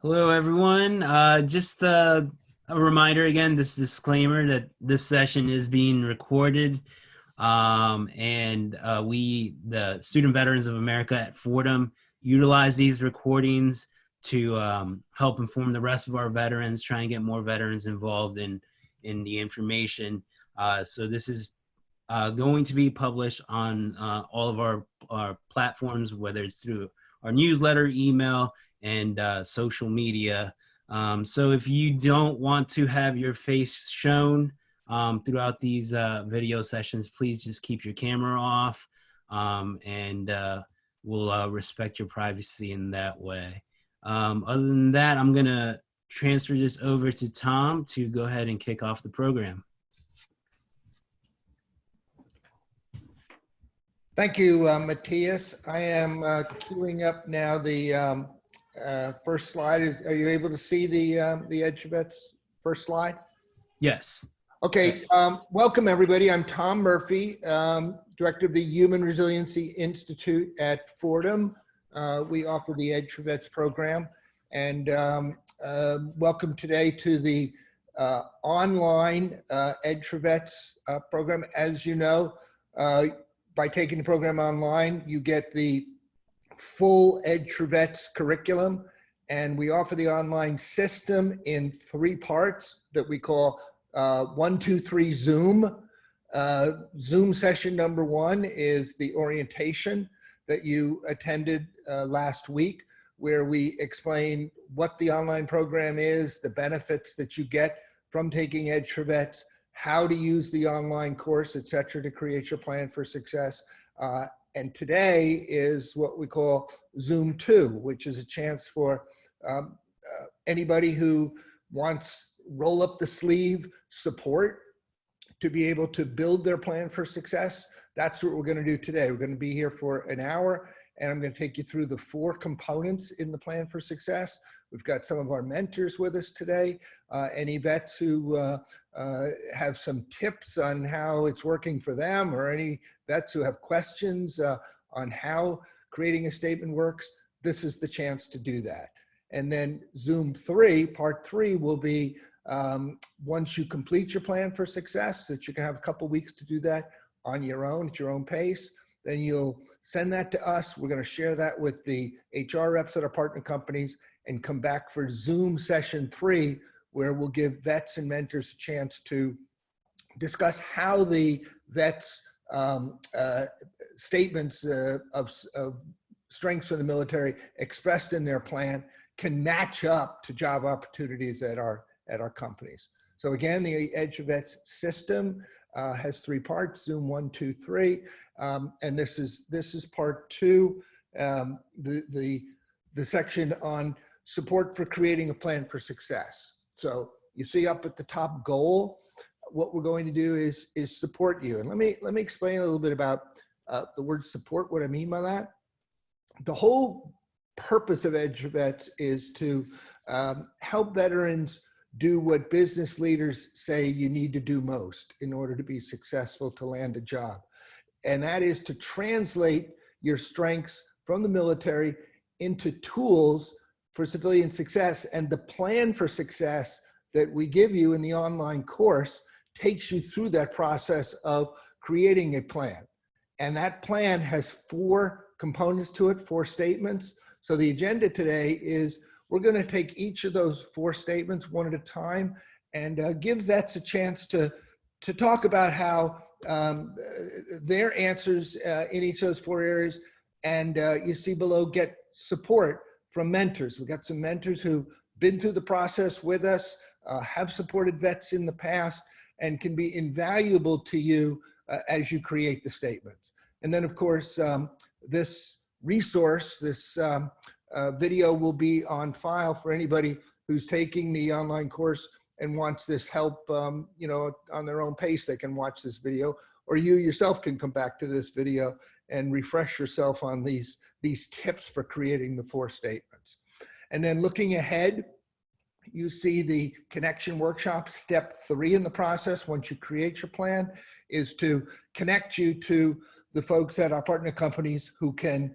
Hello, everyone. Just a reminder again, this disclaimer that this session is being recorded. We, the Student Veterans of America at Fordham, utilize these recordings to help inform the rest of our veterans, try and get more veterans involved in the information. So this is going to be published on all of our platforms, whether it's through our newsletter, email, and social media. So if you don't want to have your face shown throughout these video sessions, please just keep your camera off, and we'll respect your privacy in that way. Other than that, I'm going to transfer this over to Tom to go ahead and kick off the program. Thank you, Matthias. I am queuing up now the first slide. Are you able to see the Edge4Vets first slide? Yes. Okay, welcome everybody. I'm Tom Murphy, Director of the Human Resiliency Institute at Fordham. We offer the Edge4Vets program, and welcome today to the online Edge4Vets program. As you know, by taking the program online, you get the full Edge4Vets curriculum, and we offer the online system in 3 parts that we call 1, 2, 3 Zoom. Zoom session number 1 is the orientation that you attended last week, where we explain what the online program is, the benefits that you get from taking Edge4Vets, how to use the online course, etc., to create your plan for success. And today is what we call Zoom 2, which is a chance for anybody who wants roll up the sleeve support to be able to build their plan for success. That's what we're going to do today. We're going to be here for an hour, and I'm going to take you through the 4 components in the plan for success. We've got some of our mentors with us today, any vets who have some tips on how it's working for them, or any vets who have questions on how creating a statement works. This is the chance to do that. And then Zoom 3, part 3, will be once you complete your plan for success, that you can have a couple weeks to do that on your own, at your own pace. Then you'll send that to us. We're going to share that with the HR reps at our partner companies and come back for Zoom session 3, where we'll give vets and mentors a chance to discuss how the vets' statements of strengths for the military expressed in their plan can match up to job opportunities at our companies. So again, the Edge4Vets system has 3 parts: Zoom 1, 2, 3, and this is part 2, the section on support for creating a plan for success. So you see up at the top, goal. What we're going to do is support you. And let me explain a little bit about the word support, what I mean by that. The whole purpose of Edge4Vets is to help veterans do what business leaders say you need to do most in order to be successful to land a job. And that is to translate your strengths from the military into tools for civilian success. And the plan for success that we give you in the online course takes you through that process of creating a plan. And that plan has 4 components to it, 4 statements. So the agenda today is we're going to take each of those 4 statements one at a time and give vets a chance to talk about how their answers in each of those 4 areas. And you see below, get support from mentors. We've got some mentors who've been through the process with us, have supported vets in the past, and can be invaluable to you as you create the statements. And then, of course, this resource, this video will be on file for anybody who's taking the online course and wants this help, you know, on their own pace. They can watch this video, or you yourself can come back to this video and refresh yourself on these tips for creating the 4 statements. And then looking ahead, you see the connection workshop. Step 3 in the process, once you create your plan, is to connect you to the folks at our partner companies who can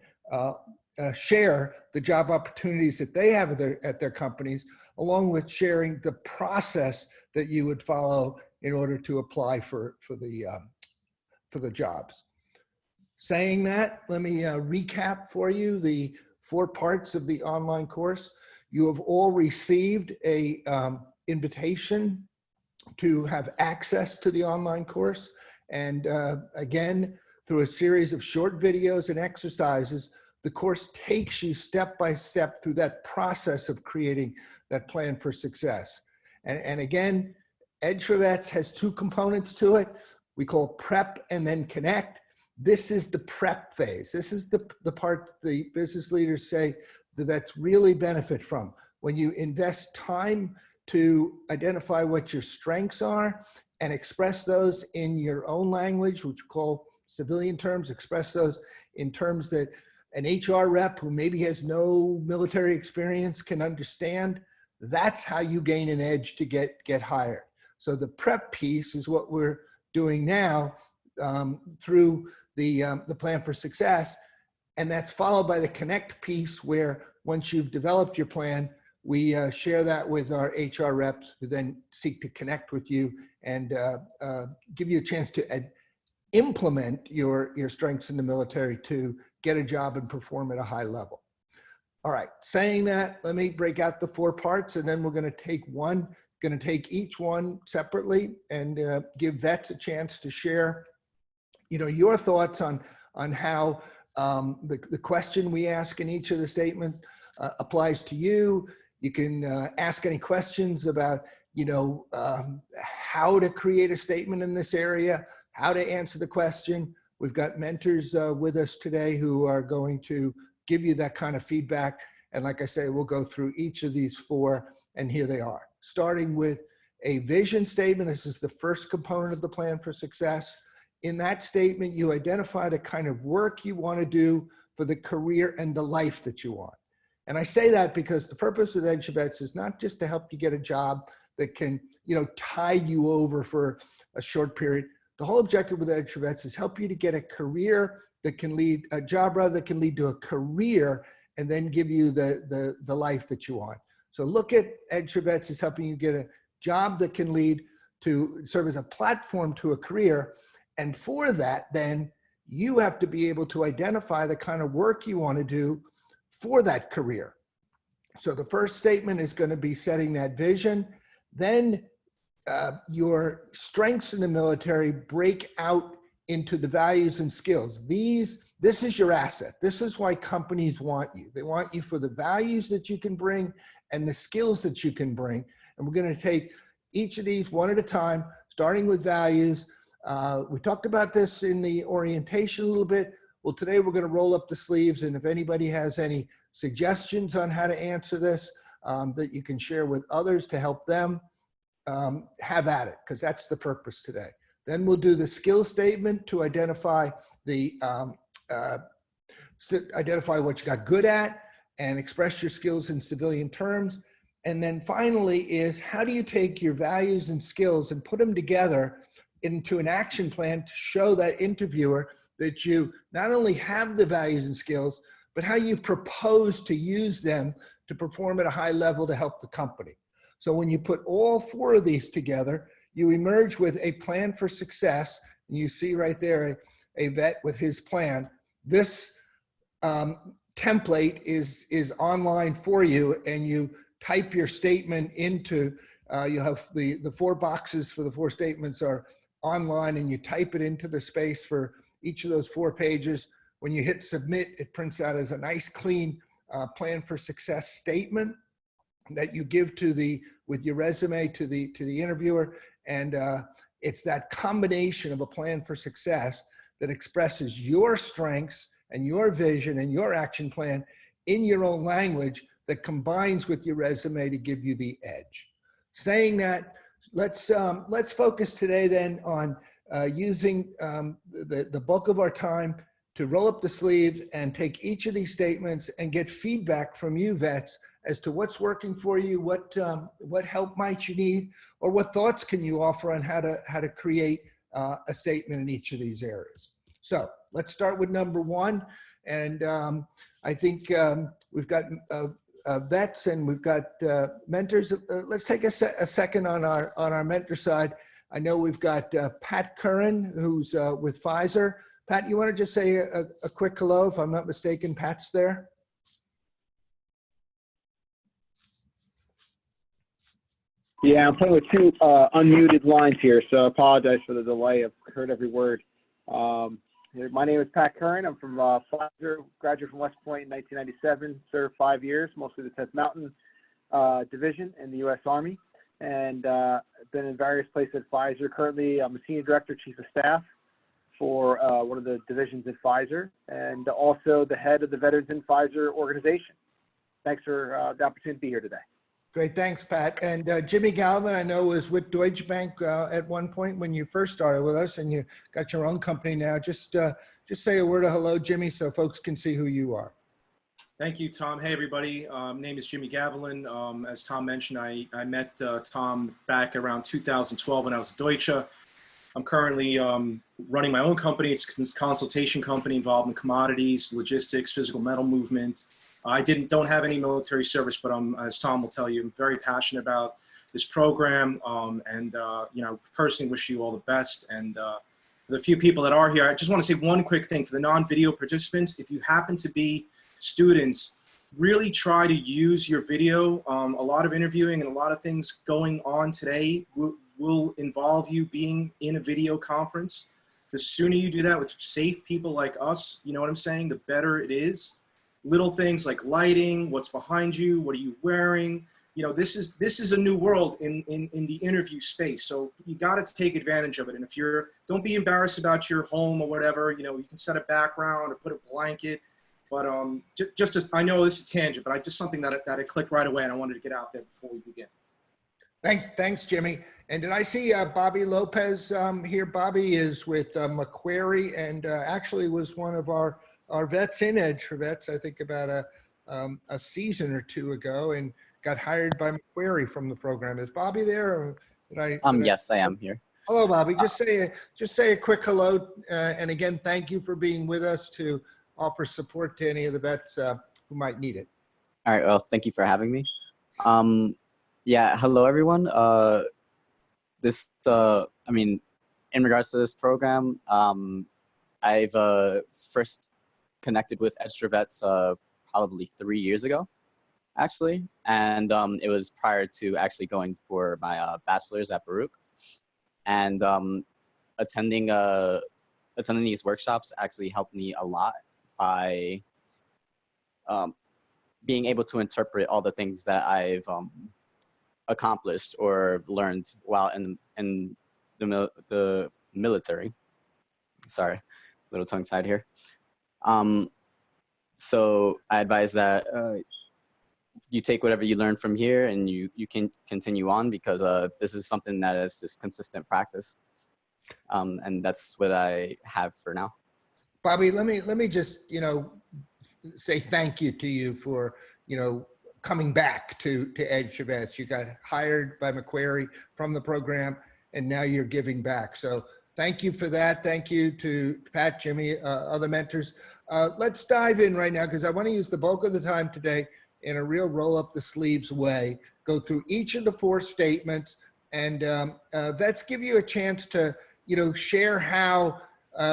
share the job opportunities that they have at their companies, along with sharing the process that you would follow in order to apply for the jobs. Saying that, let me recap for you the 4 parts of the online course. You have all received a invitation to have access to the online course. And again, through a series of short videos and exercises, the course takes you step by step through that process of creating that plan for success. And again, Edge4Vets has 2 components to it. We call prep and then connect. This is the prep phase. This is the part the business leaders say the vets really benefit from. When you invest time to identify what your strengths are and express those in your own language, which we call civilian terms, express those in terms that an HR rep who maybe has no military experience can understand, that's how you gain an edge to get hired. So the prep piece is what we're doing now through the plan for success. And that's followed by the connect piece, where once you've developed your plan, we share that with our HR reps, who then seek to connect with you and give you a chance to implement your strengths in the military to get a job and perform at a high level. All right, saying that, let me break out the 4 parts, and then we're going to take each one separately and give vets a chance to share, your thoughts on how the question we ask in each of the statements applies to you. You can ask any questions about, how to create a statement in this area, how to answer the question. We've got mentors with us today who are going to give you that kind of feedback. And like I say, we'll go through each of these 4, and here they are. Starting with a vision statement. This is the first component of the plan for success. In that statement, you identify the kind of work you want to do for the career and the life that you want. And I say that because the purpose of Edge4Vets is not just to help you get a job that can, tide you over for a short period. The whole objective with Edge4Vets is help you to get a career that can lead, a job rather that can lead to a career and then give you the life that you want. So look at Edge4Vets as helping you get a job that can lead to serve as a platform to a career. And for that, then you have to be able to identify the kind of work you want to do for that career. So the first statement is going to be setting that vision. Then your strengths in the military break out into the values and skills. This is your asset. This is why companies want you. They want you for the values that you can bring and the skills that you can bring. And we're going to take each of these one at a time, starting with values. We talked about this in the orientation a little bit. Well, today we're going to roll up the sleeves, and if anybody has any suggestions on how to answer this that you can share with others to help them, have at it, because that's the purpose today. Then we'll do the skill statement to identify identify what you got good at and express your skills in civilian terms. And then finally is, how do you take your values and skills and put them together into an action plan to show that interviewer that you not only have the values and skills, but how you propose to use them to perform at a high level to help the company. So when you put all 4 of these together, you emerge with a plan for success. And you see right there a vet with his plan. This template is online for you, and you type your statement into, you have the 4 boxes for the 4 statements are online, and you type it into the space for each of those 4 pages. When you hit submit, it prints out as a nice clean plan for success statement that you give with your resume to the interviewer. And it's that combination of a plan for success that expresses your strengths and your vision and your action plan in your own language that combines with your resume to give you the edge. Saying that, let's focus today then on using the bulk of our time to roll up the sleeves and take each of these statements and get feedback from you vets as to what's working for you, what help might you need, or what thoughts can you offer on how to create a statement in each of these areas. So let's start with number 1. And I think we've got vets and we've got mentors. Let's take a second on our mentor side. I know we've got Pat Curran, who's with Pfizer. Pat, you want to just say a quick hello? If I'm not mistaken, Pat's there. Yeah, I'm playing with two unmuted lines here, so I apologize for the delay. I've heard every word. My name is Pat Curran. I'm from Pfizer, graduated from West Point in 1997, served 5 years, mostly the 10th Mountain Division in the U.S. Army, and been in various places at Pfizer. Currently, I'm a Senior Director, Chief of Staff for one of the divisions at Pfizer, and also the head of the Veterans in Pfizer organization. Thanks for the opportunity to be here today. Great, thanks, Pat. And Jimmy Galvin, I know, was with Deutsche Bank at one point when you first started with us, and you got your own company now. Just say a word of hello, Jimmy, so folks can see who you are. Thank you, Tom. Hey, everybody. Name is Jimmy Gavilan. As Tom mentioned, I met Tom back around 2012 when I was at Deutsche. I'm currently running my own company. It's a consultation company involved in commodities, logistics, physical metal movement. I don't have any military service, but as Tom will tell you, I'm very passionate about this program, and you know, personally wish you all the best. And for the few people that are here, I just want to say one quick thing for the non-video participants. If you happen to be students, really try to use your video. A lot of interviewing and a lot of things going on today will involve you being in a video conference. The sooner you do that with safe people like us, you know what I'm saying, the better it is. Little things like lighting, what's behind you, what are you wearing? You know, this is a new world in the interview space. So you got to take advantage of it. And if don't be embarrassed about your home or whatever, you know, you can set a background or put a blanket. But I know this is a tangent, but just something that it clicked right away and I wanted to get out there before we begin. Thanks, Jimmy. And did I see Bobby Lopez here? Bobby is with Macquarie and actually was one of our vets in Edge4Vets, I think about a season or two ago, and got hired by Macquarie from the program. Is Bobby there? Or yes, I am here. Hello, Bobby. Just say a quick hello, and again, thank you for being with us to offer support to any of the vets who might need it. All right. Well, thank you for having me. Yeah. Hello, everyone. I mean, in regards to this program, I've first connected with Edge4Vets probably 3 years ago, actually, and it was prior to actually going for my bachelor's at Baruch, and attending these workshops actually helped me a lot by being able to interpret all the things that I've accomplished or learned while in the military. Sorry, a little tongue-tied here. So I advise that you take whatever you learn from here and you can continue on, because this is something that is just consistent practice. And that's what I have for now. Bobby, let me just, you know, say thank you to you for, you know, coming back to Edge4Vets. You got hired by Macquarie from the program, and now you're giving back. So thank you for that. Thank you to Pat, Jimmy, other mentors. Let's dive in right now, because I want to use the bulk of the time today in a real roll up the sleeves way, go through each of the 4 statements, and vets give you a chance to, you know, share how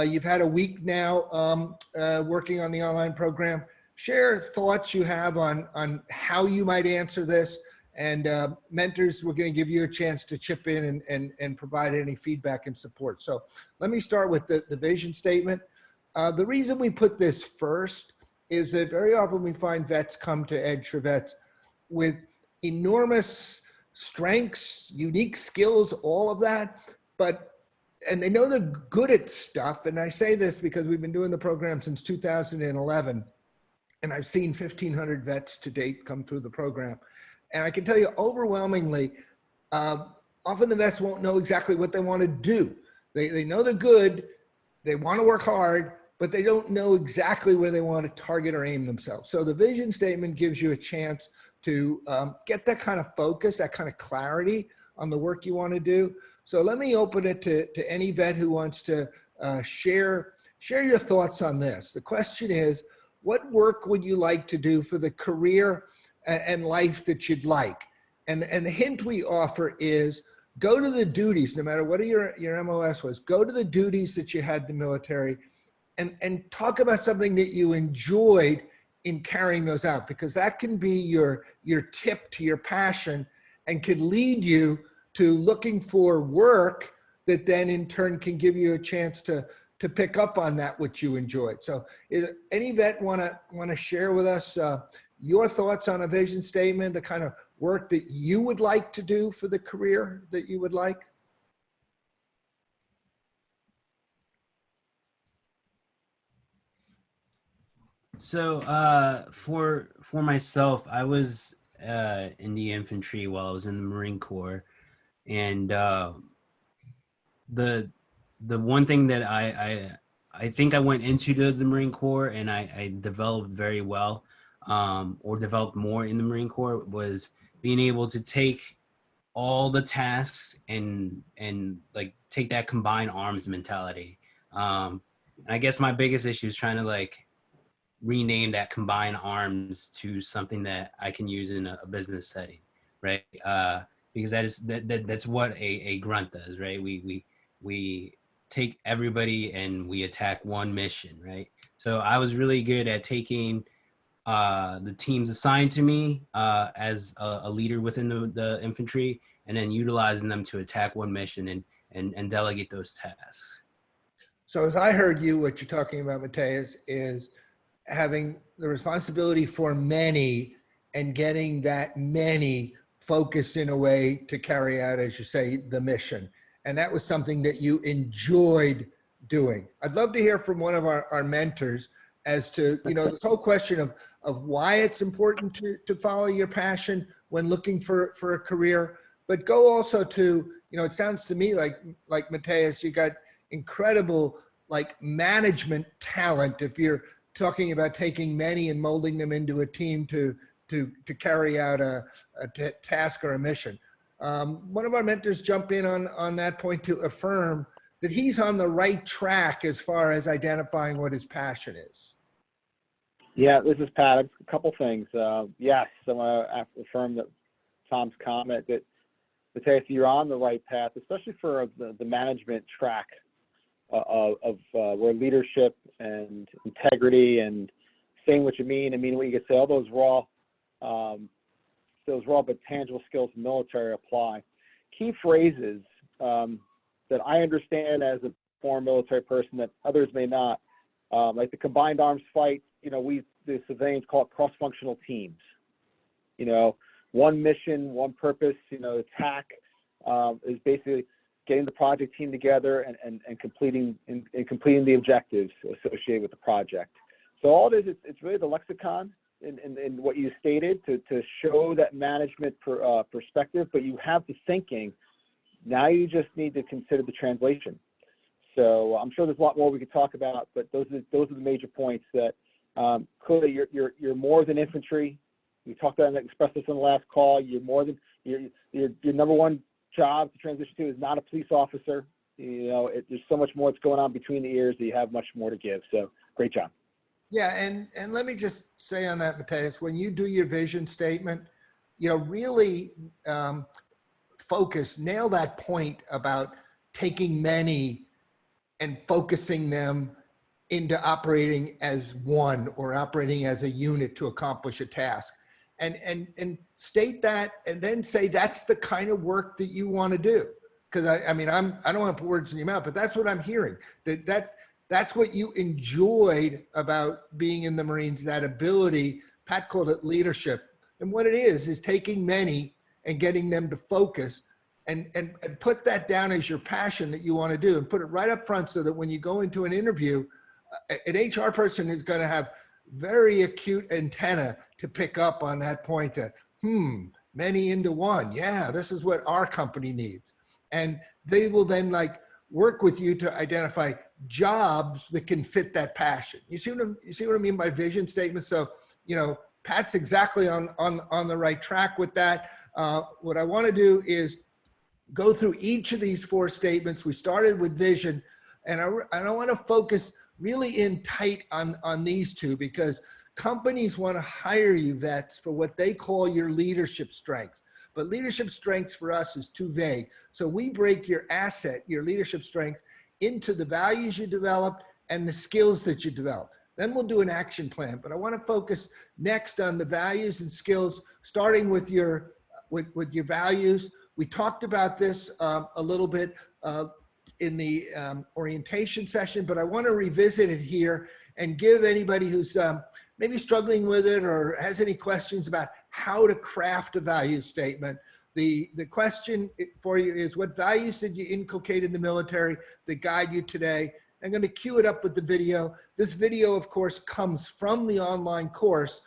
you've had a week now working on the online program. Share thoughts you have on how you might answer this, and mentors, we're going to give you a chance to chip in and provide any feedback and support. So let me start with the vision statement. The reason we put this first is that very often we find vets come to Edge4Vets with enormous strengths, unique skills, all of that, and they know they're good at stuff. And I say this because we've been doing the program since 2011, and I've seen 1,500 vets to date come through the program. And I can tell you overwhelmingly, often the vets won't know exactly what they want to do. They know they're good, they want to work hard, but they don't know exactly where they want to target or aim themselves. So the vision statement gives you a chance to get that kind of focus, that kind of clarity on the work you want to do. So let me open it to any vet who wants to share your thoughts on this. The question is, what work would you like to do for the career and life that you'd like? And the hint we offer is go to the duties, no matter what your MOS was, go to the duties that you had in the military and talk about something that you enjoyed in carrying those out, because that can be your tip to your passion and could lead you to looking for work that then in turn can give you a chance to pick up on that which you enjoyed. So any vet want to share with us your thoughts on a vision statement, the kind of work that you would like to do for the career that you would like? So for myself, I was in the infantry while I was in the Marine Corps, and the one thing that I think I went into the Marine Corps and I developed very well, or developed more in the Marine Corps, was being able to take all the tasks and like take that combined arms mentality. And I guess my biggest issue is trying to like rename that combined arms to something that I can use in a business setting, right? Because that's what a grunt does, right? We take everybody and we attack one mission, right? So I was really good at taking the teams assigned to me as a leader within the infantry, and then utilizing them to attack one mission and delegate those tasks. So as I heard you, what you're talking about, Mateus, is having the responsibility for many and getting that many focused in a way to carry out, as you say, the mission. And that was something that you enjoyed doing. I'd love to hear from one of our mentors as to, this whole question of why it's important to follow your passion when looking for a career, but go also to, it sounds to me like Mateus, you got incredible like management talent if you're talking about taking many and molding them into a team to carry out a task or a mission. One of our mentors jump in on that point to affirm that he's on the right track as far as identifying what his passion is. Yeah, this is Pat. A couple things. Yes, I want to affirm that Tom's comment that Mateus, you're on the right path, especially for the management track of where leadership and integrity and saying what you mean and meaning what you can say, all those raw but tangible skills in the military apply. Key phrases that I understand as a former military person that others may not, like the combined arms fight, the civilians call it cross-functional teams. One mission, one purpose, attack is basically getting the project team together and completing the objectives associated with the project. So all it is, it's really the lexicon in what you stated to show that management perspective, but you have the thinking. Now you just need to consider the translation. So I'm sure there's a lot more we could talk about, but those are the major points that clearly you're more than infantry. We talked about and expressed this on the last call. You're more than your number one job to transition to is not a police officer. There's so much more that's going on between the ears that you have much more to give. So great job. Yeah, and let me just say on that, Mateus, when you do your vision statement, really nail that point about taking many and focusing them into operating as one or operating as a unit to accomplish a task. And state that and then say that's the kind of work that you want to do. Because I don't want to put words in your mouth, but that's what I'm hearing. That's what you enjoyed about being in the Marines, that ability. Pat called it leadership. And what it is taking many and getting them to focus and put that down as your passion that you want to do and put it right up front so that when you go into an interview, an HR person is going to have very acute antenna to pick up on that point that, many into one. Yeah, this is what our company needs. And they will then work with you to identify jobs that can fit that passion. You see what I mean by vision statement? So, Pat's exactly on the right track with that. What I want to do is go through each of these 4 statements. We started with vision, and I want to focus really in tight on these two, because companies want to hire you, vets, for what they call your leadership strengths. But leadership strengths for us is too vague. So we break your asset, your leadership strengths, into the values you developed and the skills that you develop. Then we'll do an action plan. But I want to focus next on the values and skills, starting with your values. We talked about this a little bit in the orientation session, but I want to revisit it here and give anybody who's maybe struggling with it or has any questions about how to craft a value statement. The question for you is, what values did you inculcate in the military that guide you today? I'm going to cue it up with the video. This video, of course, comes from the online course.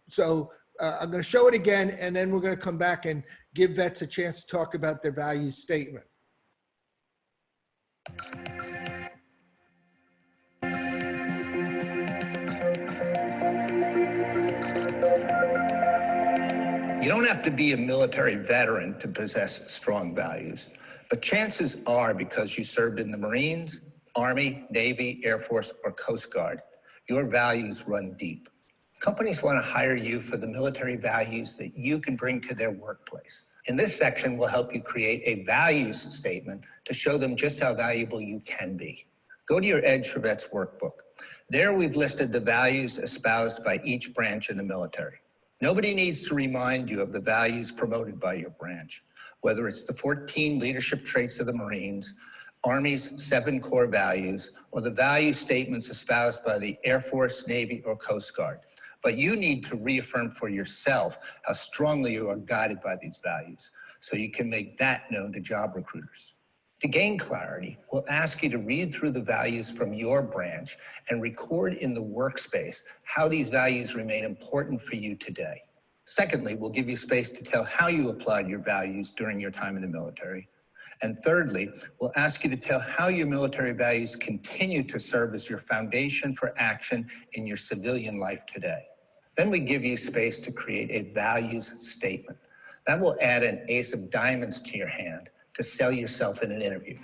So I'm going to show it again, and then we're going to come back and give vets a chance to talk about their value statement. You don't have to be a military veteran to possess strong values, but chances are, because you served in the Marines, Army, Navy, Air Force, or Coast Guard, your values run deep. Companies want to hire you for the military values that you can bring to their workplace. In this section, we'll help you create a values statement to show them just how valuable you can be. Go to your Edge4Vets workbook. There we've listed the values espoused by each branch in the military. Nobody needs to remind you of the values promoted by your branch, whether it's the 14 leadership traits of the Marines, Army's 7 core values, or the value statements espoused by the Air Force, Navy, or Coast Guard. But you need to reaffirm for yourself how strongly you are guided by these values, so you can make that known to job recruiters. To gain clarity, we'll ask you to read through the values from your branch and record in the workspace how these values remain important for you today. Secondly, we'll give you space to tell how you applied your values during your time in the military. And thirdly, we'll ask you to tell how your military values continue to serve as your foundation for action in your civilian life today. Then we give you space to create a values statement. That will add an ace of diamonds to your hand to sell yourself in an interview.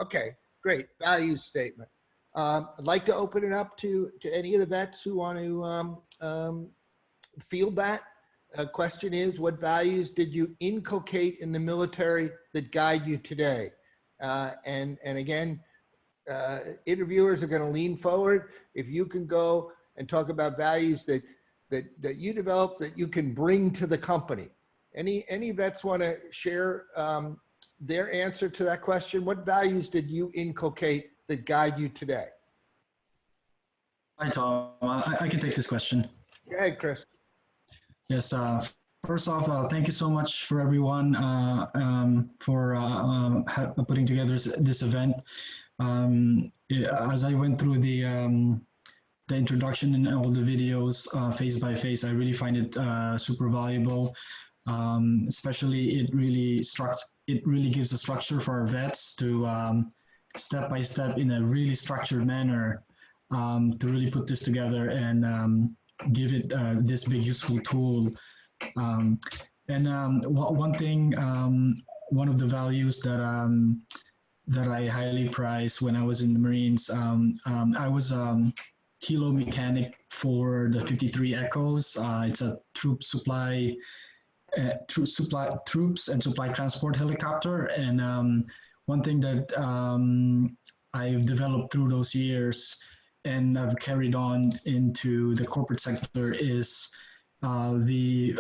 Okay, great, values statement. I'd like to open it up to any of the vets who want to field that. Question is, what values did you inculcate in the military that guide you today? And again, interviewers are going to lean forward. If you can go and talk about values that you developed that you can bring to the company. Any vets want to share their answer to that question? What values did you inculcate that guide you today? Hi, Tom. I can take this question. Go ahead, Chris. Yes. First off, thank you so much for everyone for putting together this event. As I went through the introduction and all the videos phase by phase, I really find it super valuable. Especially it really gives a structure for our vets to step by step in a really structured manner to really put this together and give it this big useful tool. One thing, one of the values that I highly prize when I was in the Marines, I was helo mechanic for the 53 Echoes. It's a troops and supply transport helicopter. And one thing that I've developed through those years and I've carried on into the corporate sector is the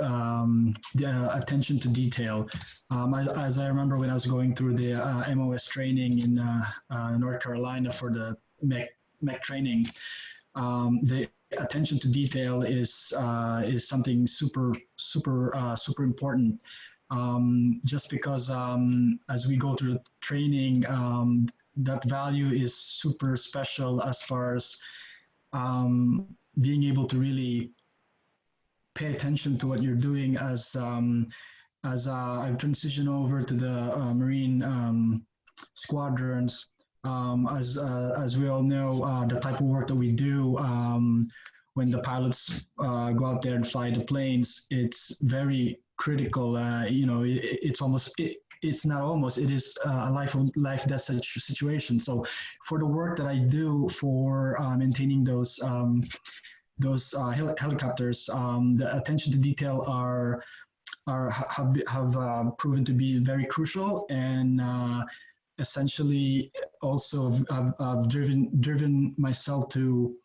attention to detail. As I remember when I was going through the MOS training in North Carolina for the mech training, the attention to detail is something super important. Just because as we go through training, that value is super special as far as being able to really pay attention to what you're doing. As I've transitioned over to the Marine squadrons, as we all know, the type of work that we do when the pilots go out there and fly the planes, it's very critical. It's almost it's not almost, it is a life death situation. So for the work that I do for maintaining those helicopters, the attention to detail have proven to be very crucial, and essentially also I've driven myself to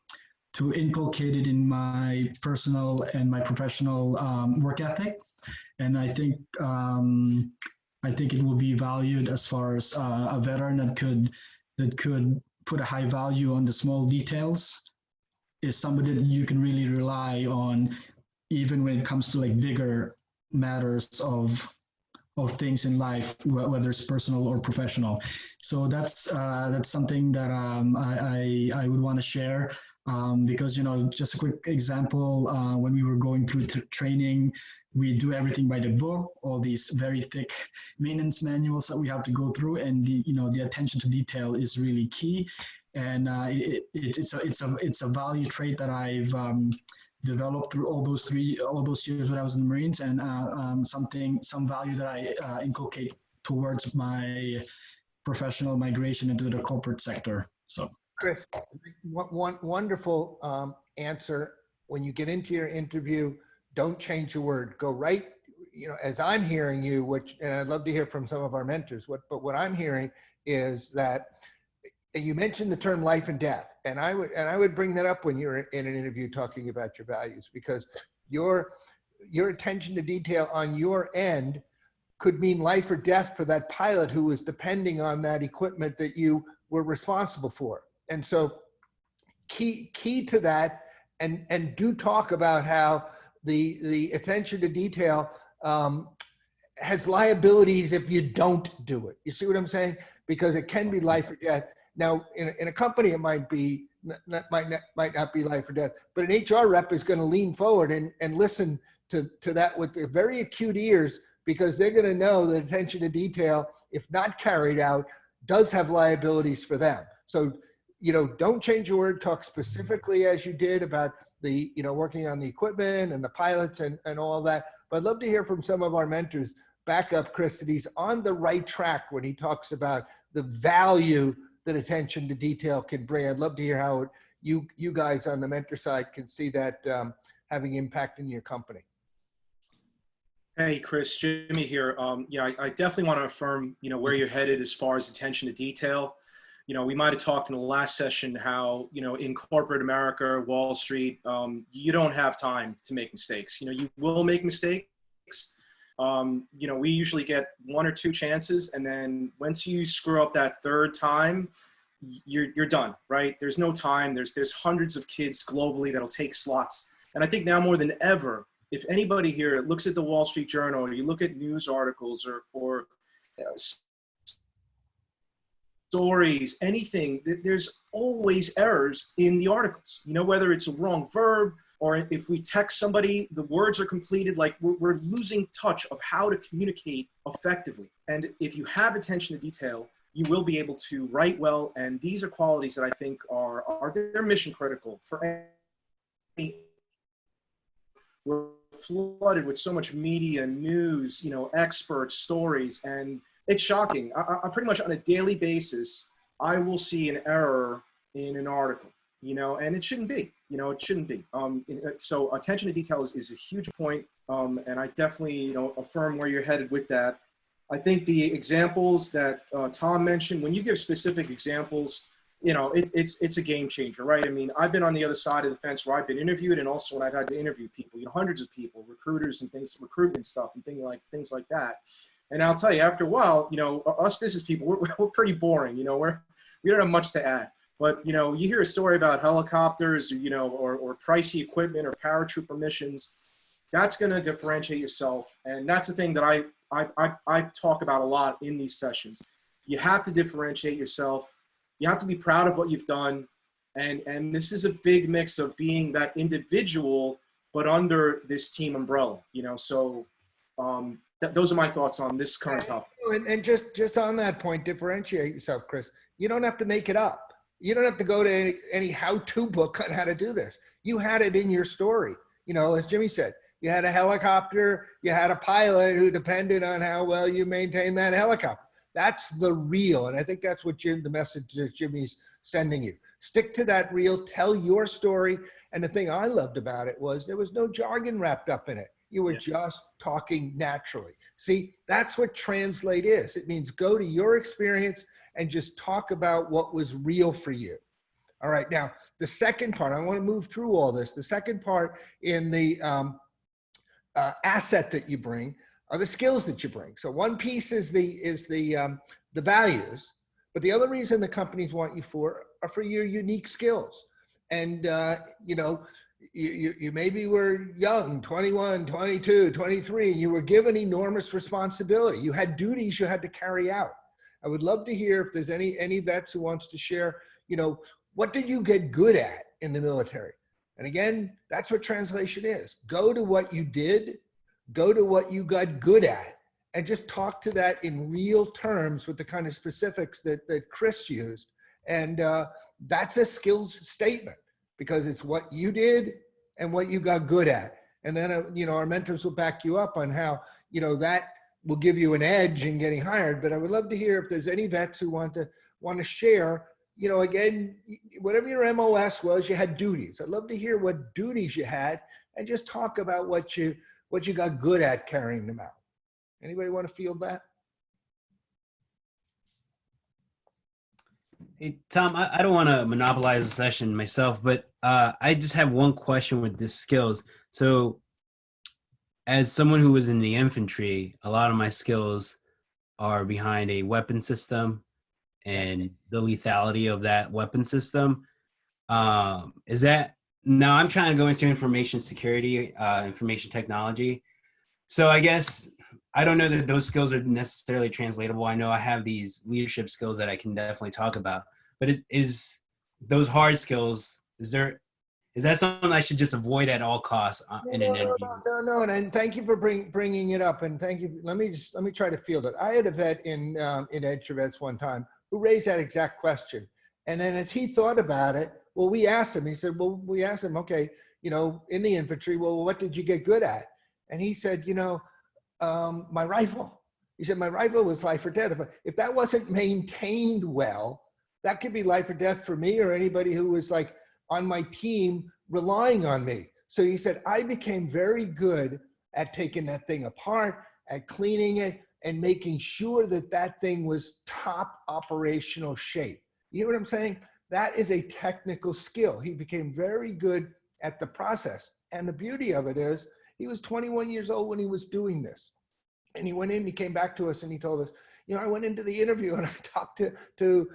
inculcate it in my personal and my professional work ethic. And I think it will be valued as far as a veteran that could put a high value on the small details is somebody that you can really rely on, even when it comes to like bigger matters of things in life, whether it's personal or professional. So that's something that I would want to share, because, you know, just a quick example, when we were going through training, we do everything by the book, all these very thick maintenance manuals that we have to go through, and the attention to detail is really key. And it's a value trait that I've developed through all those years when I was in the Marines, and some value that I inculcate towards my professional migration into the corporate sector. So, Chris, one wonderful answer. When you get into your interview, don't change a word. Go right. You know, as I'm hearing you, and I'd love to hear from some of our mentors. What I'm hearing is that. And you mentioned the term life and death, and I would bring that up when you're in an interview talking about your values, because your attention to detail on your end could mean life or death for that pilot who was depending on that equipment that you were responsible for. And so key to that, and do talk about how the attention to detail has liabilities if you don't do it. You see what I'm saying? Because it can be life or death. Now, in a company, it might not be life or death, but an HR rep is going to lean forward and listen to that with very acute ears, because they're going to know that attention to detail, if not carried out, does have liabilities for them. So, you know, don't change your word. Talk specifically as you did about the, you know, working on the equipment and the pilots and all that. But I'd love to hear from some of our mentors. Back up Chris, that he's on the right track when he talks about the value that attention to detail can bring. I'd love to hear how you guys on the mentor side can see that having impact in your company. Hey, Chris, Jimmy here. Yeah, I definitely want to affirm, you know, where you're headed as far as attention to detail. You know, we might have talked in the last session how, you know, in corporate America, Wall Street, you don't have time to make mistakes. You know, you will make mistakes. You know, we usually get 1 or 2 chances, and then once you screw up that third time, you're done, right? There's no time. There's hundreds of kids globally that'll take slots. And I think now more than ever, if anybody here looks at the Wall Street Journal, or you look at news articles or stories, anything, there's always errors in the articles, you know, whether it's a wrong verb, or if we text somebody, the words are completed, like we're losing touch of how to communicate effectively. And if you have attention to detail, you will be able to write well. And these are qualities that I think they're mission critical for any. We're flooded with so much media, news, you know, experts, stories, and it's shocking. I pretty much on a daily basis, I will see an error in an article, you know, and it shouldn't be, you know, it shouldn't be. So attention to detail is a huge point. And I definitely, you know, affirm where you're headed with that. I think the examples that Tom mentioned, when you give specific examples, you know, it's a game changer, right? I mean, I've been on the other side of the fence where I've been interviewed, and also when I've had to interview people, you know, hundreds of people, recruiters and things, recruitment stuff and things like that. And I'll tell you, after a while, you know, us business people, we're pretty boring. You know, we don't have much to add. But, you know, you hear a story about helicopters, you know, or pricey equipment or paratrooper missions, that's going to differentiate yourself. And that's the thing that I talk about a lot in these sessions. You have to differentiate yourself. You have to be proud of what you've done. And this is a big mix of being that individual, but under this team umbrella, you know, so those are my thoughts on this current topic. And just on that point, differentiate yourself, Chris. You don't have to make it up. You don't have to go to any how-to book on how to do this. You had it in your story. You know, as Jimmy said, You had a helicopter, you had a pilot who depended on how well you maintain that helicopter. That's the real. And I think that's what the message that Jimmy's sending you. Stick to that real, tell your story. And the thing I loved about it was there was no jargon wrapped up in it. You were just talking naturally. See, that's what translate is. It means go to your experience and just talk about what was real for you. All right, now the second part, I want to move through all this. The second part in the asset that you bring are the skills that you bring. So one piece is the values, but the other reason the companies want you are for your unique skills. And you know, you maybe were young, 21, 22, 23, and you were given enormous responsibility. You had duties you had to carry out. I would love to hear if there's any vets who wants to share, you know, what did you get good at in the military? And again, that's what translation is. Go to what you did, go to what you got good at, and just talk to that in real terms with the kind of specifics that Chris used. And that's a skills statement because it's what you did and what you got good at. And then, you know, our mentors will back you up on how, you know, that will give you an edge in getting hired. But I would love to hear if there's any vets who want to share, you know, again, whatever your MOS was, you had duties. I'd love to hear what duties you had and just talk about what you got good at carrying them out. Anybody want to field that? Hey, Tom, I don't want to monopolize the session myself, but I just have one question with the skills. So as someone who was in the infantry, a lot of my skills are behind a weapon system and the lethality of that weapon system. Is that, now I'm trying to go into information security, information technology. So I guess, I don't know that those skills are necessarily translatable. I know I have these leadership skills that I can definitely talk about, but it is those hard skills, is that something I should just avoid at all costs in an interview? No, and thank you for bringing it up, and thank you. Let me try to field it. I had a vet in Edge4Vets one time who raised that exact question, and then as he thought about it, well, we asked him. He said, well, we asked him, okay, you know, in the infantry, well, what did you get good at? And he said, you know, my rifle. He said, my rifle was life or death. If that wasn't maintained well, that could be life or death for me or anybody who was like on my team relying on me. So he said, I became very good at taking that thing apart, at cleaning it, and making sure that that thing was top operational shape. You know what I'm saying? That is a technical skill. He became very good at the process. And the beauty of it is, he was 21 years old when he was doing this. And he went in, he came back to us and he told us, you know, I went into the interview and I talked to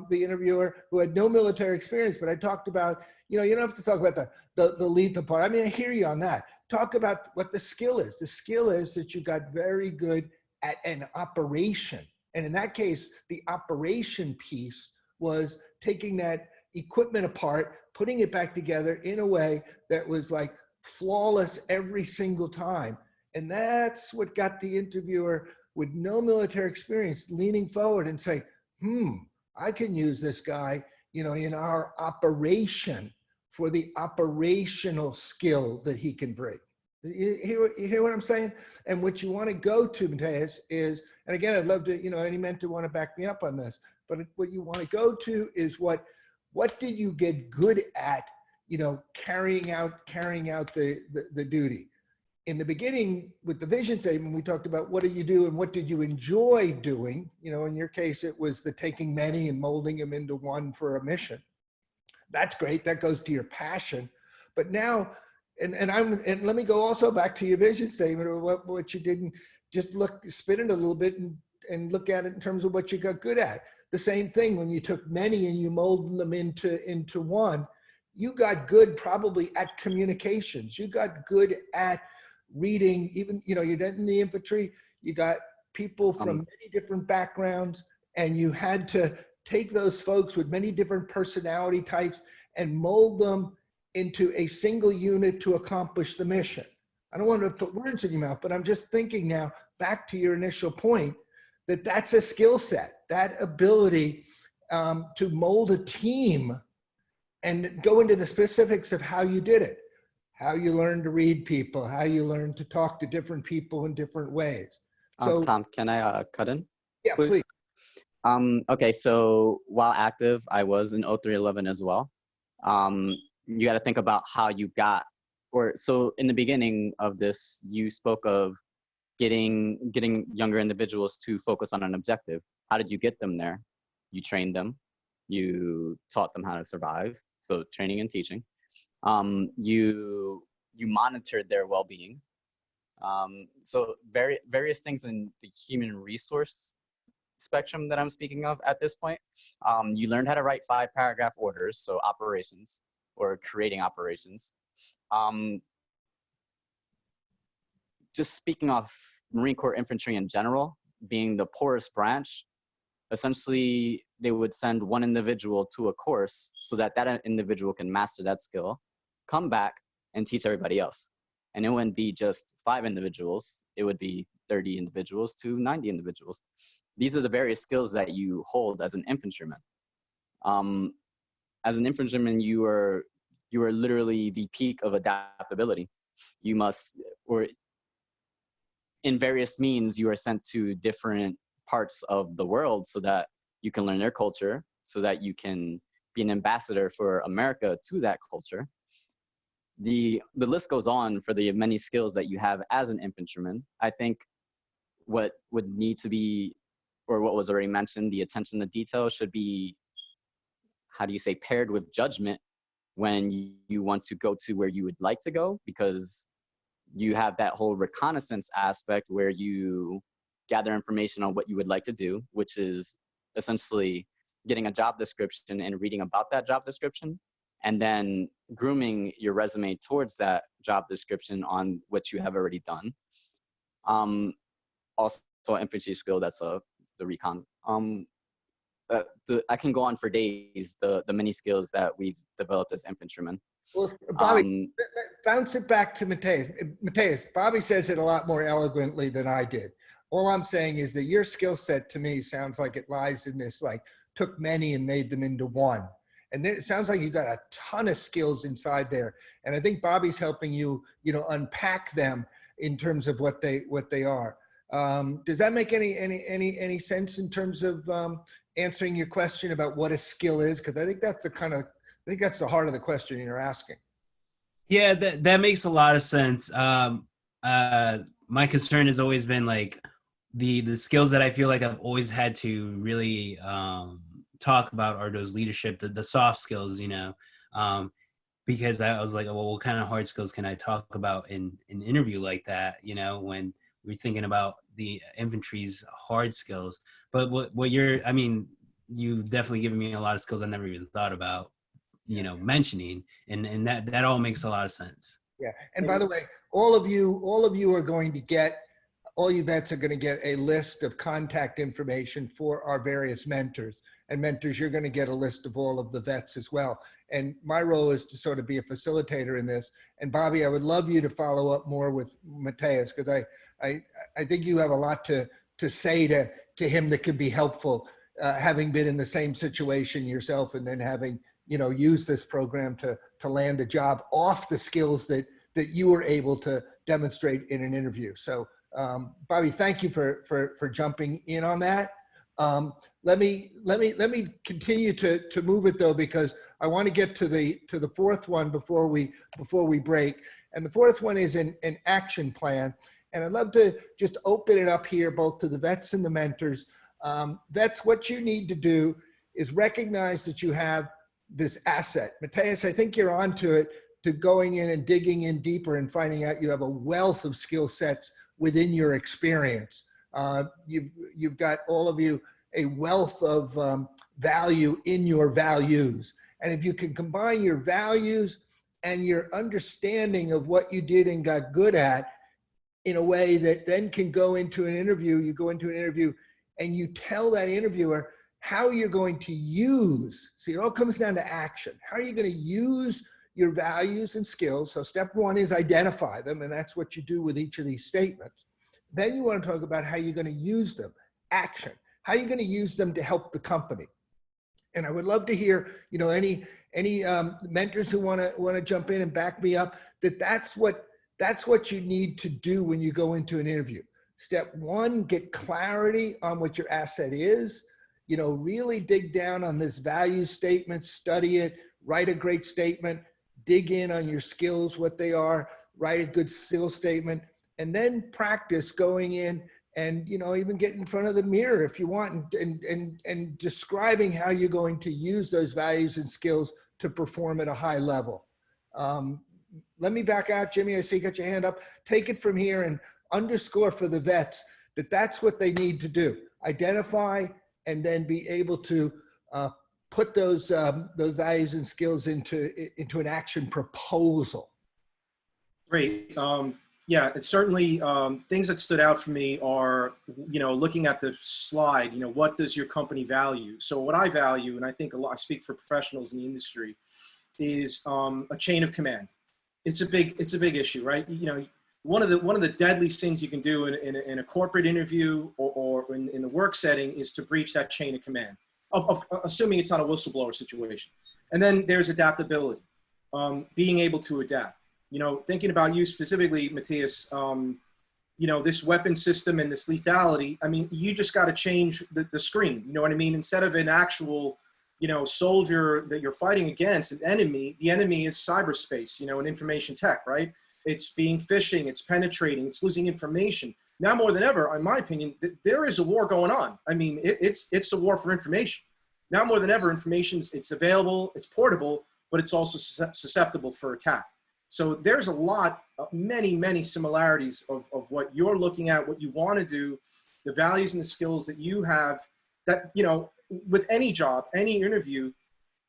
the interviewer who had no military experience, but I talked about, you know, you don't have to talk about the lethal part. I mean, I hear you on that. Talk about what the skill is. The skill is that you got very good at an operation. And in that case, the operation piece was taking that equipment apart, putting it back together in a way that was like flawless every single time. And that's what got the interviewer with no military experience leaning forward and saying, I can use this guy, you know, in our operation for the operational skill that he can bring. You hear what I'm saying? And what you want to go to, Mateus, is, and again, I'd love to, you know, any mentor want to back me up on this, but what you want to go to is what did you get good at, you know, carrying out the duty. In the beginning with the vision statement, we talked about what do you do and what did you enjoy doing? You know, in your case, it was the taking many and molding them into one for a mission. That's great. That goes to your passion. But now, and let me go also back to your vision statement or what you didn't just spin it a little bit and look at it in terms of what you got good at. The same thing when you took many and you molded them into one, you got good probably at communications. You got good at reading, even, you know, you're in the infantry, you got people from many different backgrounds, and you had to take those folks with many different personality types and mold them into a single unit to accomplish the mission. I don't want to put words in your mouth, but I'm just thinking now back to your initial point that that's a skill set, that ability to mold a team and go into the specifics of how you did it. how you learn to read people, how you learn to talk to different people in different ways. So Tom, can I cut in? yeah, please. Okay, so while active, I was in 0311 as well. You got to think about how you got, so in the beginning of this, you spoke of getting younger individuals to focus on an objective. How did you get them there? You trained them, you taught them how to survive. So training and teaching. You monitored their well-being. So various things in the human resource spectrum that I'm speaking of at this point. You learned how to write 5-paragraph orders, so operations or creating operations. Just speaking of Marine Corps infantry in general, being the poorest branch, essentially they would send one individual to a course so that that individual can master that skill, come back and teach everybody else. And it wouldn't be just 5 individuals, it would be 30 individuals to 90 individuals. These are the various skills that you hold as an infantryman. As an infantryman, you are literally the peak of adaptability. You must, or in various means, you are sent to different parts of the world so that you can learn their culture, so that you can be an ambassador for America to that culture. The list goes on for the many skills that you have as an infantryman. I think what would need to be, or what was already mentioned, the attention to detail should be, how do you say, paired with judgment when you want to go to where you would like to go, because you have that whole reconnaissance aspect where you gather information on what you would like to do, which is essentially getting a job description and reading about that job description, and then grooming your resume towards that job description on what you have already done. Also, infantry skill, that's the recon. I can go on for days, the many skills that we've developed as infantrymen. Well, Bobby, bounce it back to Mateus. Mateus, Bobby says it a lot more eloquently than I did. All I'm saying is that your skill set to me sounds like it lies in this, like, took many and made them into one. And then it sounds like you got a ton of skills inside there. And I think Bobby's helping you, unpack them in terms of what they are. Does that make any sense in terms of answering your question about what a skill is? Because I think that's the heart of the question you're asking. Yeah, that makes a lot of sense. My concern has always been like the skills that I feel like I've always had to really talk about are those leadership, the soft skills, because I was like, well, what kind of hard skills can I talk about in an interview like that, when we're thinking about the infantry's hard skills. But you've definitely given me a lot of skills I never even thought about, mentioning, and that all makes a lot of sense. Yeah. And by the way, all of you are going to get, all you vets are going to get a list of contact information for our various mentors. And mentors, you're going to get a list of all of the vets as well. And my role is to sort of be a facilitator in this. And Bobby, I would love you to follow up more with Mateus, because I think you have a lot to say to him that could be helpful, having been in the same situation yourself, and then having, used this program to land a job off the skills that you were able to demonstrate in an interview. So Bobby, thank you for jumping in on that. Let me continue to move it though, because I want to get to the fourth one before we break. And the fourth one is an action plan. And I'd love to just open it up here, both to the vets and the mentors. Vets, what you need to do is recognize that you have this asset. Mateus, I think you're onto it, to going in and digging in deeper and finding out you have a wealth of skill sets within your experience. You've got, all of you, a wealth of value in your values. And if you can combine your values and your understanding of what you did and got good at in a way that then can go into an interview, you go into an interview and you tell that interviewer how you're going to use, see, it all comes down to action. How are you going to use your values and skills? So step one is identify them, and that's what you do with each of these statements. Then you want to talk about how you're going to use them, action. How are you going to use them to help the company? And I would love to hear, you know, any mentors who want to jump in and back me up, that's what you need to do when you go into an interview. Step one, get clarity on what your asset is. You know, really dig down on this value statement, study it, write a great statement, dig in on your skills, what they are, write a good skill statement, and then practice going in and, you know, even get in front of the mirror if you want and describing how you're going to use those values and skills to perform at a high level. Let me back out, Jimmy. I see you got your hand up. Take it from here and underscore for the vets that that's what they need to do. Identify and then be able to put those values and skills into an action proposal. Great. Yeah, it's certainly things that stood out for me are, you know, looking at the slide, you know, what does your company value? So what I value, and I think a lot, I speak for professionals in the industry, is a chain of command. It's a big issue, right? You know, one of the deadliest things you can do in a corporate interview or in the work setting is to breach that chain of command, assuming it's not a whistleblower situation. And then there's adaptability, being able to adapt. You know, thinking about you specifically, Matthias, you know, this weapon system and this lethality, I mean, you just got to change the screen, you know what I mean? Instead of an actual, you know, soldier that you're fighting against, an enemy, the enemy is cyberspace, you know, and information tech, right? It's being phishing, it's penetrating, it's losing information. Now more than ever, in my opinion, there is a war going on. I mean, it's a war for information. Now more than ever, it's available, it's portable, but it's also susceptible for attack. So there's a lot, many similarities of what you're looking at, what you want to do, the values and the skills that you have that, you know, with any job, any interview.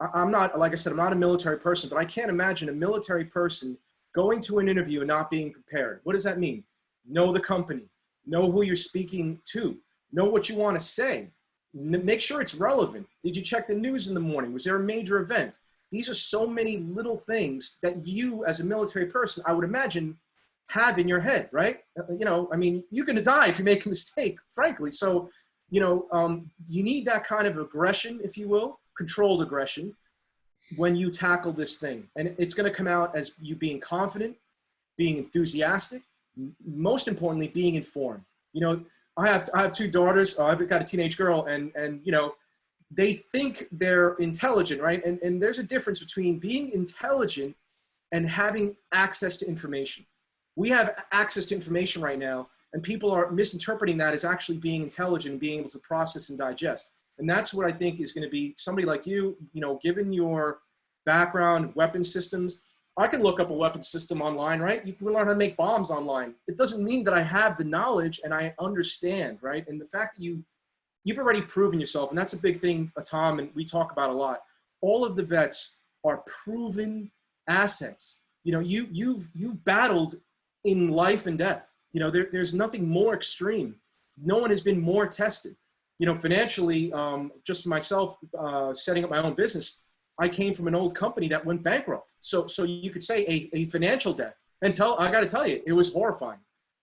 I'm not, like I said, I'm not a military person, but I can't imagine a military person going to an interview and not being prepared. What does that mean? Know the company, know who you're speaking to, know what you want to say, make sure it's relevant. Did you check the news in the morning? Was there a major event? These are so many little things that you as a military person, I would imagine, have in your head, right? You know, I mean, you're going to die if you make a mistake, frankly. So, you know, you need that kind of aggression, if you will, controlled aggression, when you tackle this thing. And it's going to come out as you being confident, being enthusiastic, most importantly, being informed. You know, I have two daughters. I've got a teenage girl, and you know, they think they're intelligent, right? And there's a difference between being intelligent and having access to information. We have access to information right now, and people are misinterpreting that as actually being intelligent and being able to process and digest. And that's what I think is going to be somebody like you, you know, given your background, weapon systems. I can look up a weapon system online, right? You can learn how to make bombs online. It doesn't mean that I have the knowledge and I understand, right? And the fact that you've already proven yourself, and that's a big thing, Tom, and we talk about a lot. All of the vets are proven assets. You know, you've battled in life and death. You know, there's nothing more extreme. No one has been more tested. You know, financially, just myself setting up my own business, I came from an old company that went bankrupt. So you could say a financial death. And I got to tell you, it was horrifying.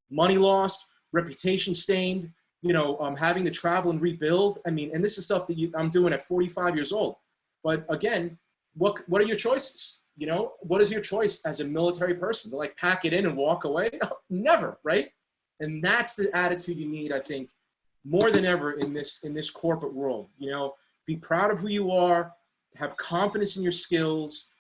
Money lost, reputation stained, you know, having to travel and rebuild. I mean, and this is stuff that I'm doing at 45 years old. But again, what are your choices? You know, what is your choice as a military person? To like pack it in and walk away? Never, right? And that's the attitude you need, I think, more than ever in this corporate world. You know, be proud of who you are, have confidence in your skills,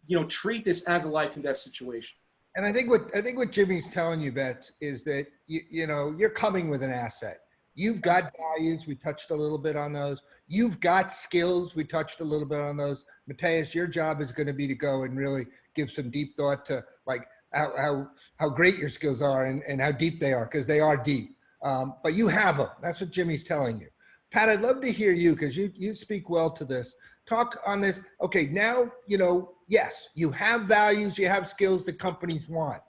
you know, treat this as a life and death situation. And I think what Jimmy's telling you, Vets, is that you know, you're coming with an asset. You've got values. We touched a little bit on those. You've got skills. We touched a little bit on those. Matthias, your job is going to be to go and really give some deep thought to like how great your skills are and how deep they are, because they are deep. But you have them. That's what Jimmy's telling you. Pat, I'd love to hear you, because you speak well to this. Talk on this. Okay, now, you know, yes, you have values, you have skills that companies want.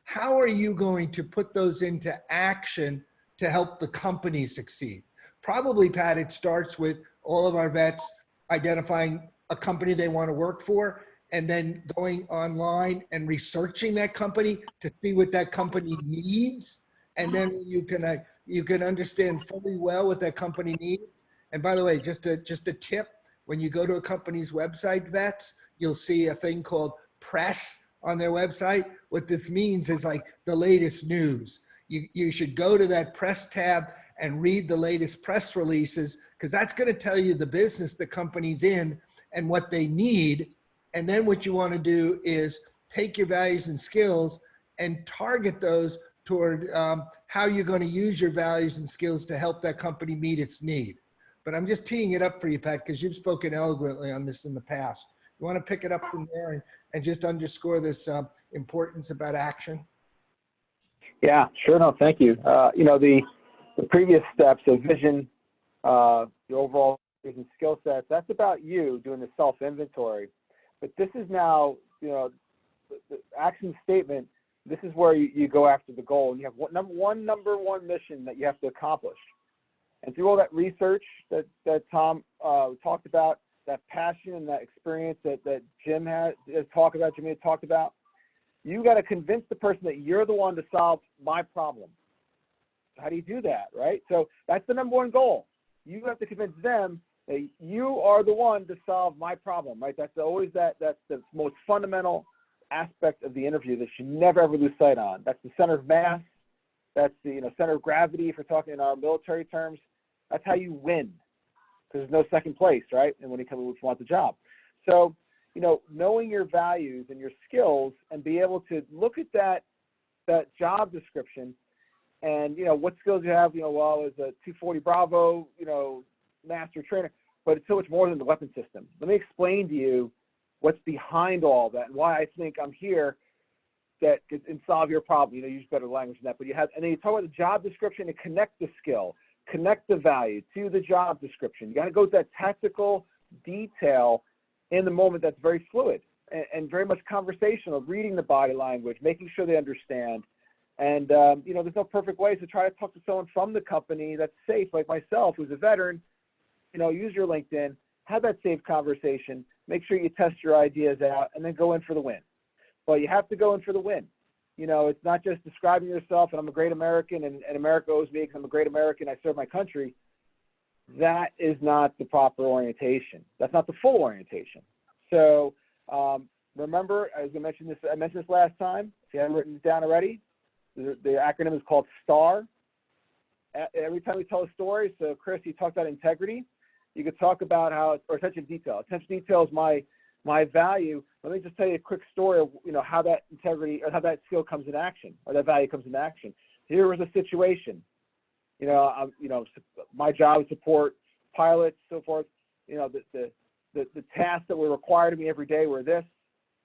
How are you going to put those into action to help the company succeed? Probably, Pat, it starts with all of our vets identifying a company they want to work for, and then going online and researching that company to see what that company needs. And then you can understand fully well what that company needs. And by the way, just a tip, When you go to a company's website, vets, you'll see a thing called press on their website. What this means is like the latest news. You should go to that press tab and read the latest press releases, because that's going to tell you the business the company's in and what they need. And then what you want to do is take your values and skills and target those toward how you're going to use your values and skills to help that company meet its need. But I'm just teeing it up for you, Pat, because you've spoken eloquently on this in the past. You want to pick it up from there and just underscore this importance about action? Yeah, sure. No, thank you. You know, the previous steps of vision, the overall vision skill sets, that's about you doing the self-inventory. But this is now, you know, the action statement. This is where you go after the goal, and you have number one mission that you have to accomplish. And through all that research that Tom talked about, that passion and that experience that Jim had talked about, you got to convince the person that you're the one to solve my problem. How do you do that, right? So that's the number one goal. You have to convince them that you are the one to solve my problem, right? That's always that's the most fundamental aspect of the interview that you never ever lose sight on. That's the center of mass. That's the center of gravity, if we're talking in our military terms. That's how you win, because there's no second place, right? And when you want the job. So, knowing your values and your skills and be able to look at that job description and, what skills you have, well, as a 240 Bravo, master trainer, but it's so much more than the weapon system. Let me explain to you what's behind all that and why I think I'm here and solve your problem. Use better language than that, but and then you talk about the job description and connect the skill, connect the value to the job description. You got to go to that tactical detail in the moment that's very fluid and very much conversational, reading the body language, making sure they understand. And, there's no perfect way to try to talk to someone from the company that's safe, like myself, who's a veteran. Use your LinkedIn, have that safe conversation, make sure you test your ideas out, and then go in for the win. Well, you have to go in for the win. It's not just describing yourself and I'm a great American and America owes me because I'm a great American, I serve my country. That is not the proper orientation. That's not the full orientation. So remember, as I mentioned this last time, if you haven't written it down already, the acronym is called STAR. Every time we tell a story, so Chris, you talked about integrity. You could talk about or attention to detail. Attention to detail is my value. Let me just tell you a quick story of how that integrity or how that skill comes in action or that value comes in action. Here was a situation. My job is support pilots, so forth. The tasks that were required of me every day were this.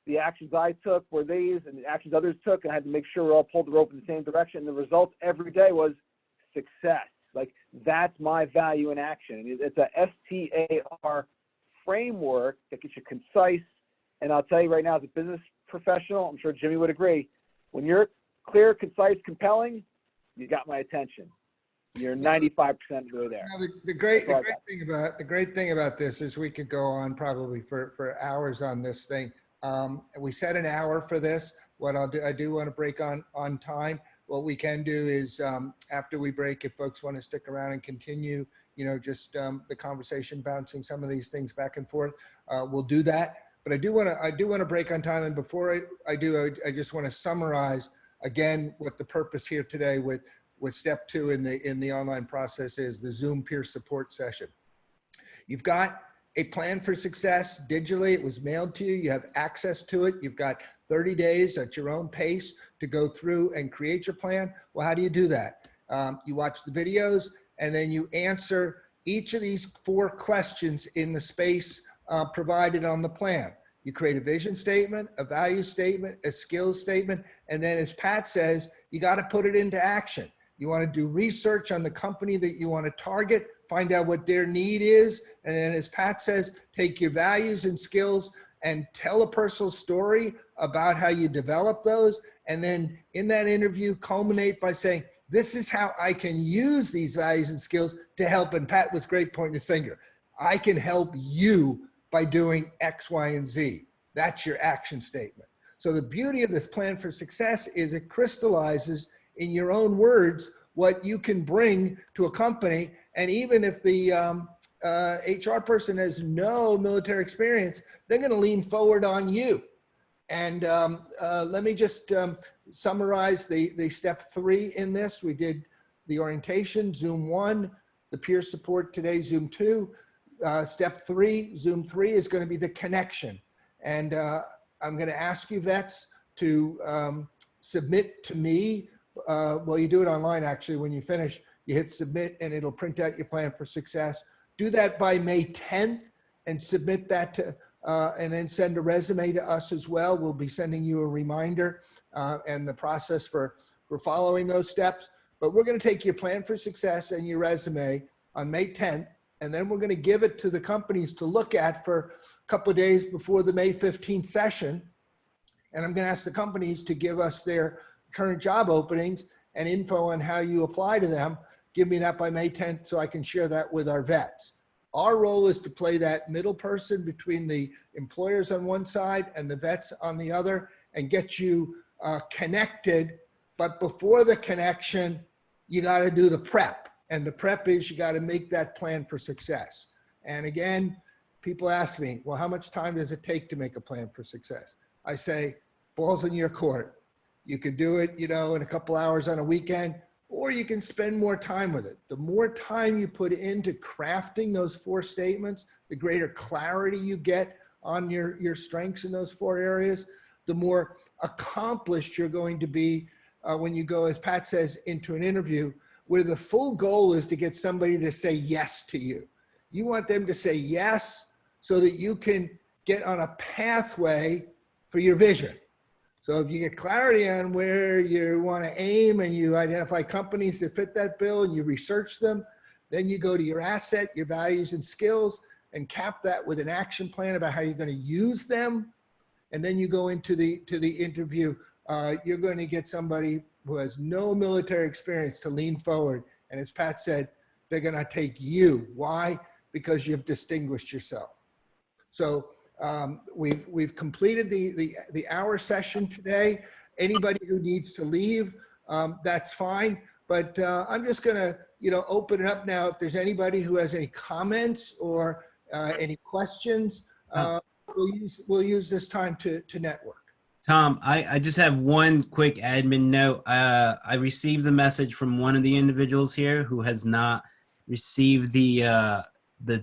The actions I took were these, and the actions others took, and I had to make sure we all pulled the rope in the same direction. And the result every day was success. Like, that's my value in action. It's a STAR framework that gets you concise. And I'll tell you right now, as a business professional, I'm sure Jimmy would agree, when you're clear, concise, compelling, you got my attention. You're 95% really there. The great thing about this is we could go on probably for hours on this thing. We set an hour for this. What I do want to break on time. What we can do is after we break, if folks want to stick around and continue, just the conversation, bouncing some of these things back and forth, we'll do that. But I do want to break on time. And before I do, I just want to summarize again what the purpose here today with step 2 in the online process is, the Zoom peer support session. You've got a plan for success digitally. It was mailed to you. You have access to it. You've got 30 days at your own pace to go through and create your plan. Well, how do you do that? You watch the videos and then you answer each of these 4 questions in the space provided on the plan. You create a vision statement, a value statement, a skills statement, and then as Pat says, you got to put it into action. You want to do research on the company that you want to target, find out what their need is, and then as Pat says, take your values and skills and tell a personal story about how you develop those, and then in that interview culminate by saying, this is how I can use these values and skills to help, and Pat was great pointing his finger, I can help you by doing X, Y, and Z. That's your action statement. So the beauty of this plan for success is it crystallizes in your own words what you can bring to a company. And even if the HR person has no military experience, they're going to lean forward on you. And let me just summarize the step 3 in this. We did the orientation, Zoom 1, the peer support today, Zoom 2. Step 3, Zoom 3 is going to be the connection. And I'm going to ask you vets to submit to me. Well, you do it online, actually. When you finish, you hit submit and it'll print out your plan for success. Do that by May 10th and submit that to, and then send a resume to us as well. We'll be sending you a reminder and the process for following those steps. But we're going to take your plan for success and your resume on May 10th, and then we're going to give it to the companies to look at for a couple of days before the May 15th session. And I'm going to ask the companies to give us their current job openings and info on how you apply to them. Give me that by May 10th so I can share that with our vets. Our role is to play that middle person between the employers on one side and the vets on the other and get you connected. But before the connection, you got to do the prep. And the prep is you got to make that plan for success. And again, people ask me, well, how much time does it take to make a plan for success? I say, ball's in your court. You could do it, you know, in a couple hours on a weekend, or you can spend more time with it. The more time you put into crafting those 4 statements, the greater clarity you get on your strengths in those 4 areas, the more accomplished you're going to be when you go, as Pat says, into an interview where the full goal is to get somebody to say yes to you. You want them to say yes so that you can get on a pathway for your vision. So if you get clarity on where you want to aim and you identify companies that fit that bill and you research them, then you go to your asset, your values and skills, and cap that with an action plan about how you're going to use them. And then you go into the interview. You're going to get somebody who has no military experience to lean forward. And as Pat said, they're going to take you. Why? Because you've distinguished yourself. So we've completed the hour session today. Anybody who needs to leave, that's fine. But I'm just going to, open it up now. If there's anybody who has any comments or any questions, we'll use this time to network. Tom, I just have one quick admin note. I received the message from one of the individuals here who has not received the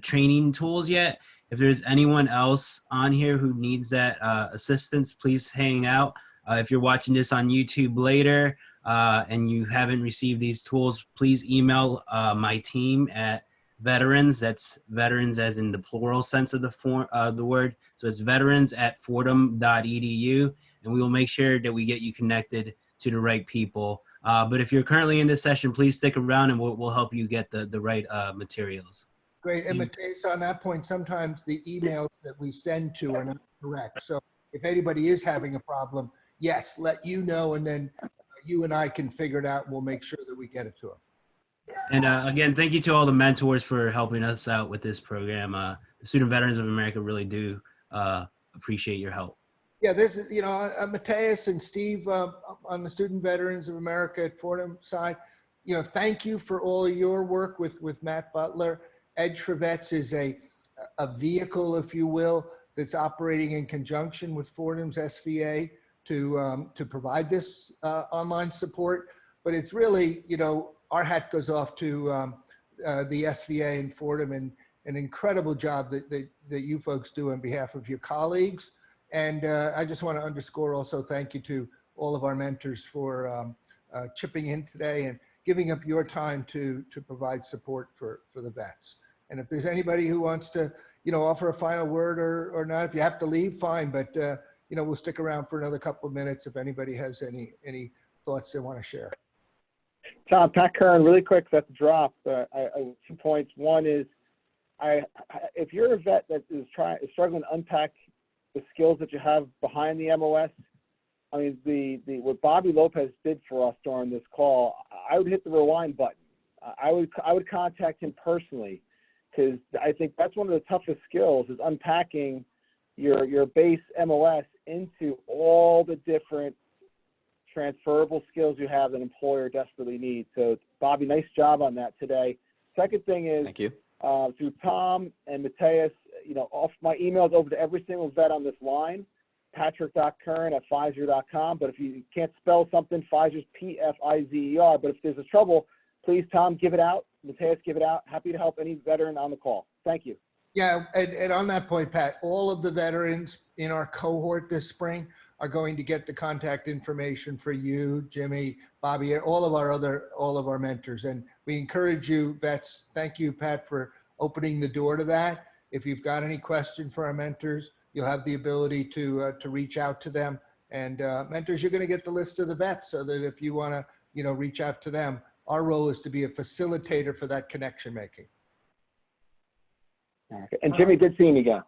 training tools yet. If there's anyone else on here who needs that assistance, please hang out. If you're watching this on YouTube later and you haven't received these tools, please email my team at veterans. That's veterans as in the plural sense of the word. So it's veterans@fordham.edu, and we will make sure that we get you connected to the right people. But if you're currently in this session, please stick around and we'll help you get the right materials. Great. And Mateus, on that point, sometimes the emails that we send to are not correct. So if anybody is having a problem, yes, let you know, and then you and I can figure it out. We'll make sure that we get it to them. And again, thank you to all the mentors for helping us out with this program. The Student Veterans of America really do appreciate your help. Yeah, this is, Mateus and Steve on the Student Veterans of America at Fordham side, thank you for all of your work with Matt Butler. Edge4Vets is a vehicle, if you will, that's operating in conjunction with Fordham's SVA to provide this online support. But it's really, our hat goes off to the SVA and Fordham and an incredible job that you folks do on behalf of your colleagues. And I just want to underscore also thank you to all of our mentors for chipping in today and giving up your time to provide support for the vets. And if there's anybody who wants to, offer a final word or not, if you have to leave, fine. But, we'll stick around for another couple of minutes if anybody has any thoughts they want to share. Tom, Pat Kern, really quick, that's a drop. 2 points. One is, if you're a vet that is struggling to unpack the skills that you have behind the MOS, I mean, what Bobby Lopez did for us during this call, I would hit the rewind button. I would contact him personally, because I think that's one of the toughest skills is unpacking your base MOS into all the different transferable skills you have that an employer desperately needs. So Bobby, nice job on that today. Second thing is, thank you. through Tom and Mateus, off my emails over to every single vet on this line, patrick.kern@Pfizer.com. But if you can't spell something, Pfizer's P-F-I-Z-E-R. But if there's a trouble, please, Tom, give it out. Mateus, give it out. Happy to help any veteran on the call. Thank you. Yeah, and on that point, Pat, all of the veterans in our cohort this spring are going to get the contact information for you, Jimmy, Bobby, all of our mentors. And we encourage you, vets. Thank you, Pat, for opening the door to that. If you've got any question for our mentors, you'll have the ability to reach out to them. And mentors, you're going to get the list of the vets so that if you want to, reach out to them, our role is to be a facilitator for that connection making. Okay. And Jimmy did see me again.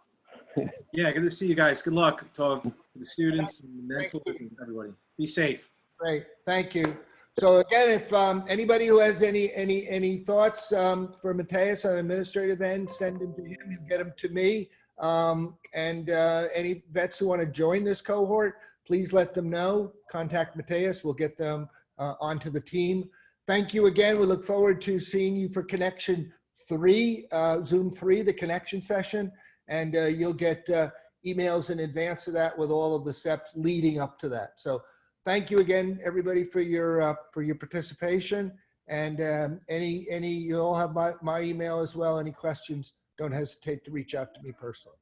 Yeah, good to see you guys. Good luck to the students and the mentors and everybody. Be safe. Great, thank you. So again, if anybody who has any thoughts for Mateus on administrative end, send them to him. He'll get them to me. And any vets who want to join this cohort, please let them know. Contact Mateus. We'll get them onto the team. Thank you again. We look forward to seeing you for Connection 3, Zoom 3, the connection session. And you'll get emails in advance of that with all of the steps leading up to that. So thank you again, everybody, for your participation. And you all have my email as well. Any questions, don't hesitate to reach out to me personally.